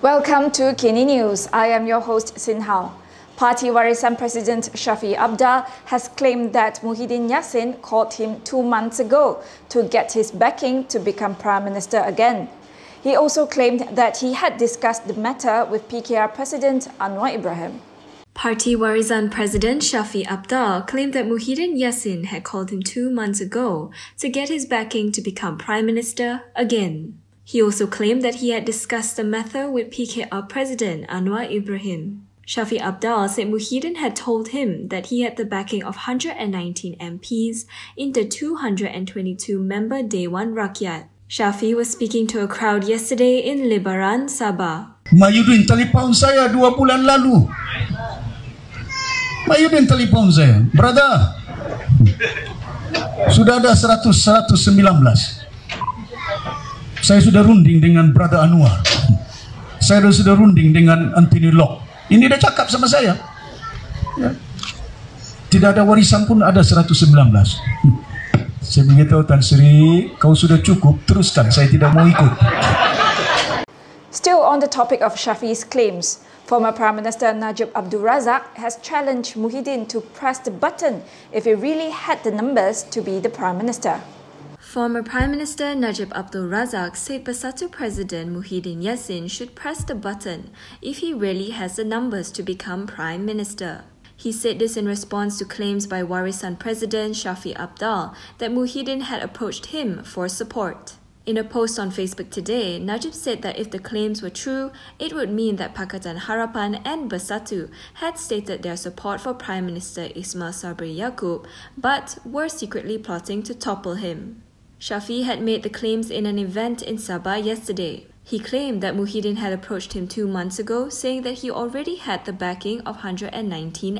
Welcome to KiniNews. I am your host Sin Hao. Party Warisan President Shafie Apdal has claimed that Muhyiddin Yassin called him 2 months ago to get his backing to become Prime Minister again. He also claimed that he had discussed the matter with PKR President Anwar Ibrahim. Party Warisan President Shafie Apdal claimed that Muhyiddin Yassin had called him 2 months ago to get his backing to become Prime Minister again. He also claimed that he had discussed the matter with PKR President Anwar Ibrahim. Shafie Apdal said Muhyiddin had told him that he had the backing of 119 MPs in the 222-member Dewan Rakyat. Shafie was speaking to a crowd yesterday in Lebaran, Sabah. Muhyiddin telefon saya 2 bulan lalu. Muhyiddin telefon saya, brother, sudah ada 119. Saya sudah runding dengan Brother Anwar. Saya sudah runding dengan Anthony Locke. Ini dia cakap sama saya. Ya. Tidak ada warisan pun ada 119. Saya beritahu Tan Sri, kau sudah cukup, teruskan, saya tidak mau ikut. Still on the topic of Shafie's claims, former Prime Minister Najib Abdul Razak has challenged Muhyiddin to press the button if he really had the numbers to be the Prime Minister. Former Prime Minister Najib Abdul Razak said Bersatu President Muhyiddin Yassin should press the button if he really has the numbers to become Prime Minister. He said this in response to claims by Warisan President Shafie Apdal that Muhyiddin had approached him for support. In a post on Facebook today, Najib said that if the claims were true, it would mean that Pakatan Harapan and Bersatu had stated their support for Prime Minister Ismail Sabri Yaakob, but were secretly plotting to topple him. Shafie had made the claims in an event in Sabah yesterday. He claimed that Muhyiddin had approached him 2 months ago, saying that he already had the backing of 119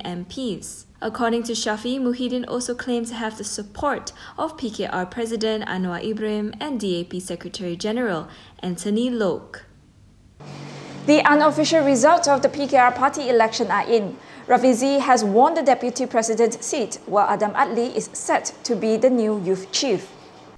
MPs. According to Shafie, Muhyiddin also claimed to have the support of PKR President Anwar Ibrahim and DAP Secretary General Anthony Locke. The unofficial results of the PKR party election are in. Rafizi has won the Deputy President seat, while Adam Adli is set to be the new youth chief.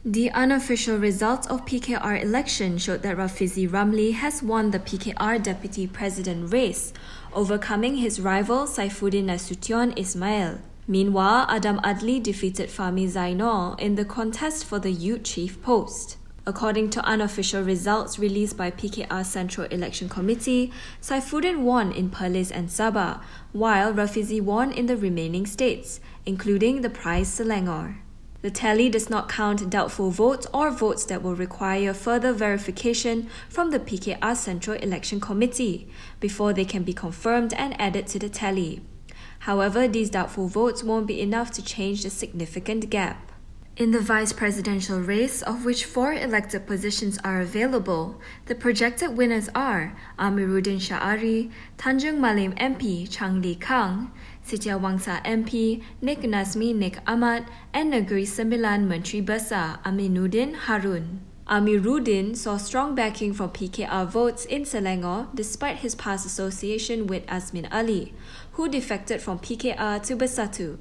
The unofficial results of PKR election showed that Rafizi Ramli has won the PKR Deputy President race, overcoming his rival Saifuddin Nasution Ismail. Meanwhile, Adam Adli defeated Fahmi Zainal in the contest for the youth chief post. According to unofficial results released by PKR Central Election Committee, Saifuddin won in Perlis and Sabah, while Rafizi won in the remaining states, including the prize Selangor. The tally does not count doubtful votes or votes that will require further verification from the PKR Central Election Committee before they can be confirmed and added to the tally. However, these doubtful votes won't be enough to change the significant gap. In the vice presidential race, of which 4 elected positions are available, the projected winners are Amiruddin Sha'ari, Tanjung Malim MP Chang Lee Kang, Setiawangsa MP Nik Nazmi Nik Ahmad, and Negeri Sembilan Menteri Besar Aminuddin Harun. Amiruddin saw strong backing from PKR votes in Selangor despite his past association with Azmin Ali, who defected from PKR to Bersatu.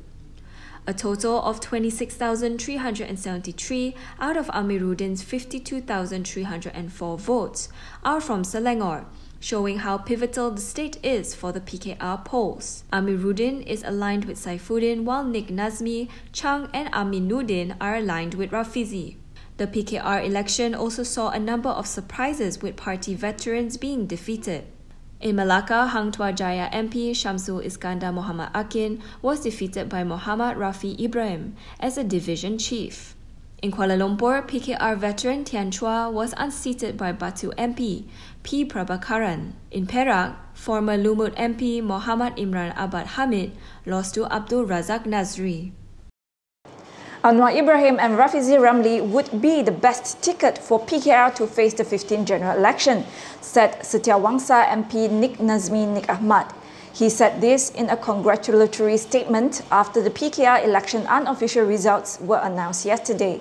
A total of 26,373 out of Amiruddin's 52,304 votes are from Selangor, showing how pivotal the state is for the PKR polls. Amiruddin is aligned with Saifuddin, while Nik Nazmi, Chang and Aminuddin are aligned with Rafizi. The PKR election also saw a number of surprises, with party veterans being defeated. In Malacca, Hang Tuah Jaya MP Shamsul Iskandar Muhammad Akin was defeated by Muhammad Rafi Ibrahim as a division chief. In Kuala Lumpur, PKR veteran Tian Chua was unseated by Batu MP P. Prabhakaran. In Perak, former Lumut MP Muhammad Imran Abad Hamid lost to Abdul Razak Nazri. Anwar Ibrahim and Rafizi Ramli would be the best ticket for PKR to face the 15th general election, said Setiawangsa MP Nik Nazmi Nik Ahmad. He said this in a congratulatory statement after the PKR election unofficial results were announced yesterday.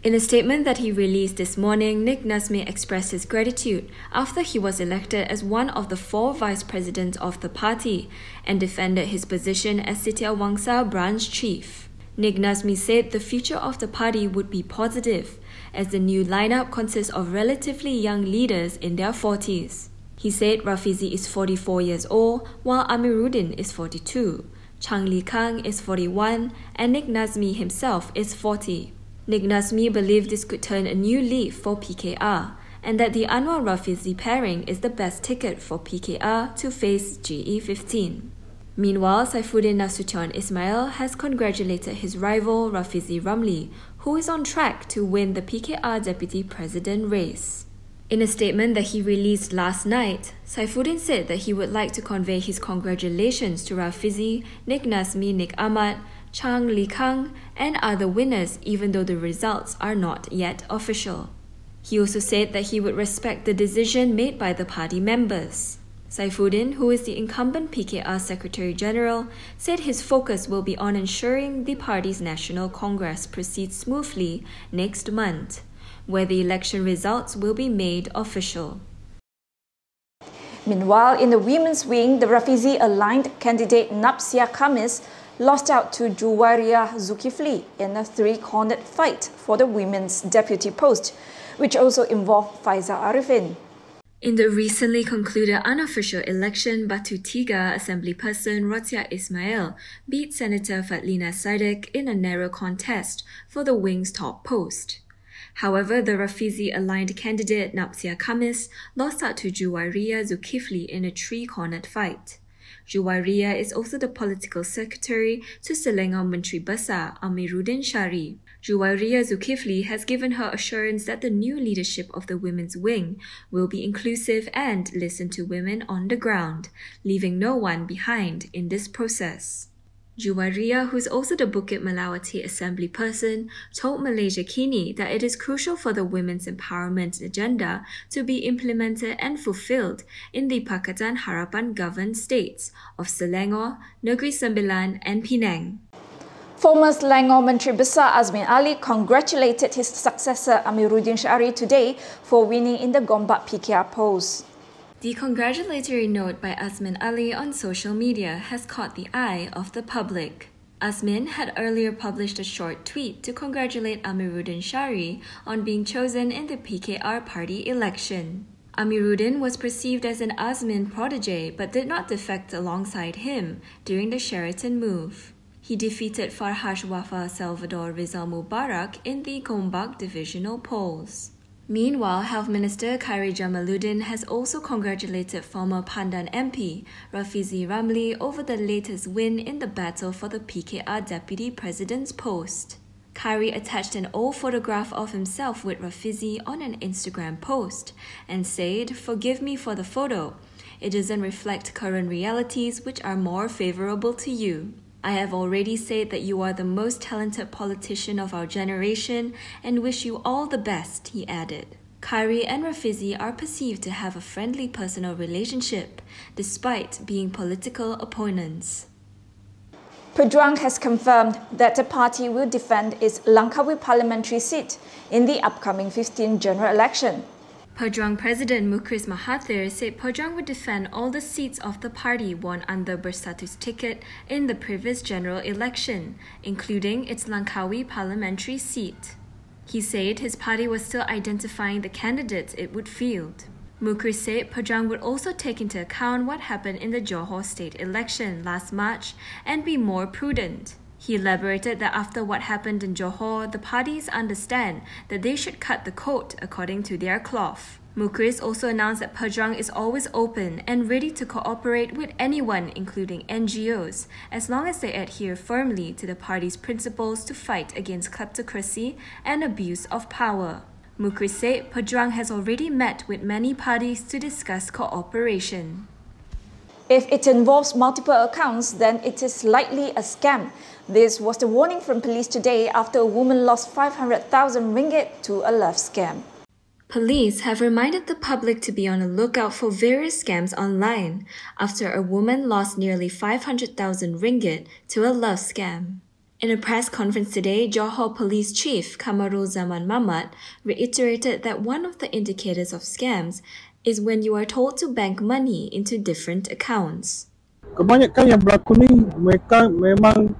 In a statement that he released this morning, Nik Nazmi expressed his gratitude after he was elected as one of the 4 vice presidents of the party and defended his position as Setiawangsa branch chief. Nik Nazmi said the future of the party would be positive, as the new lineup consists of relatively young leaders in their 40s. He said Rafizi is 44 years old, while Amiruddin is 42. Chang Li Kang is 41, and Nik Nazmi himself is 40. Nik Nazmi believed this could turn a new leaf for PKR, and that the Anwar Rafizi pairing is the best ticket for PKR to face GE15. Meanwhile, Saifuddin Nasution Ismail has congratulated his rival Rafizi Ramli, who is on track to win the PKR deputy president race. In a statement that he released last night, Saifuddin said that he would like to convey his congratulations to Rafizi, Nik Nazmi Nik Ahmad, Chang Li Kang, and other winners, even though the results are not yet official. He also said that he would respect the decision made by the party members. Saifuddin, who is the incumbent PKR Secretary General, said his focus will be on ensuring the party's National Congress proceeds smoothly next month, where the election results will be made official. Meanwhile, in the women's wing, the Rafizi-aligned candidate Napsia Khamis lost out to Juwairiyah Zulkifli in a three-cornered fight for the women's deputy post, which also involved Faiza Arifin. In the recently concluded unofficial election, Batu Tiga Assemblyperson Rotia Ismail beat Senator Fadlina Sadek in a narrow contest for the wing's top post. However, the Rafizi-aligned candidate Napsia Khamis lost out to Juwairiyah Zulkifli in a three-cornered fight. Juwairiyah is also the political secretary to Selangor Menteri Besar Amiruddin Shari. Juwairiyah Zulkifli has given her assurance that the new leadership of the women's wing will be inclusive and listen to women on the ground, leaving no one behind in this process. Juwairiyah, who is also the Bukit Melawati Assembly person, told Malaysia Kini that it is crucial for the women's empowerment agenda to be implemented and fulfilled in the Pakatan Harapan governed states of Selangor, Negeri Sembilan and Penang. Former Selangor Menteri Besar Azmin Ali congratulated his successor Amiruddin Shari today for winning in the Gombak PKR post. The congratulatory note by Azmin Ali on social media has caught the eye of the public. Azmin had earlier published a short tweet to congratulate Amiruddin Shari on being chosen in the PKR party election. Amiruddin was perceived as an Azmin protege but did not defect alongside him during the Sheraton move. He defeated Farhash Wafa Salvador Rizal Mubarak in the Gombak divisional polls. Meanwhile, Health Minister Khairi Jamaluddin has also congratulated former Pandan MP Rafizi Ramli over the latest win in the battle for the PKR Deputy President's post. Khairi attached an old photograph of himself with Rafizi on an Instagram post and said, "Forgive me for the photo. It doesn't reflect current realities which are more favorable to you. I have already said that you are the most talented politician of our generation and wish you all the best," he added. Khairi and Rafizi are perceived to have a friendly personal relationship, despite being political opponents. Pejuang has confirmed that the party will defend its Langkawi parliamentary seat in the upcoming 15th general election. Pejuang President Mukhris Mahathir said Pejuang would defend all the seats of the party won under Bersatu's ticket in the previous general election, including its Langkawi parliamentary seat. He said his party was still identifying the candidates it would field. Mukhris said Pejuang would also take into account what happened in the Johor state election last March and be more prudent. He elaborated that after what happened in Johor, the parties understand that they should cut the coat according to their cloth. Mukhris also announced that Pejuang is always open and ready to cooperate with anyone, including NGOs, as long as they adhere firmly to the party's principles to fight against kleptocracy and abuse of power. Mukhris said Pejuang has already met with many parties to discuss cooperation. If it involves multiple accounts, then it is likely a scam. This was the warning from police today after a woman lost 500,000 ringgit to a love scam. Police have reminded the public to be on the lookout for various scams online after a woman lost nearly 500,000 ringgit to a love scam. In a press conference today, Johor Police Chief Kamarul Zaman Mamat reiterated that one of the indicators of scams is when you are told to bank money into different accounts. Kebanyakan yang berlaku ni mereka memang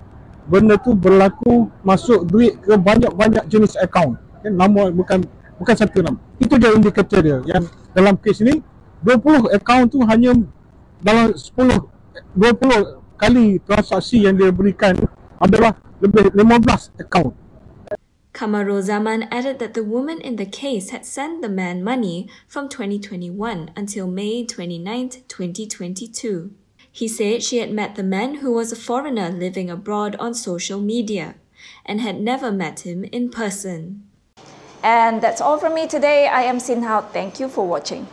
benda tu berlaku masuk duit ke banyak-banyak jenis akaun. Nama bukan satu nama. Itu dia indikator dia. Yang dalam kes ni 20 akaun tu hanya dalam 20 kali transaksi yang dia berikan adalah lebih 15 akaun. Kamarul Zaman added that the woman in the case had sent the man money from 2021 until May 29, 2022. He said she had met the man who was a foreigner living abroad on social media and had never met him in person. And that's all from me today. I am Sin Hao. Thank you for watching.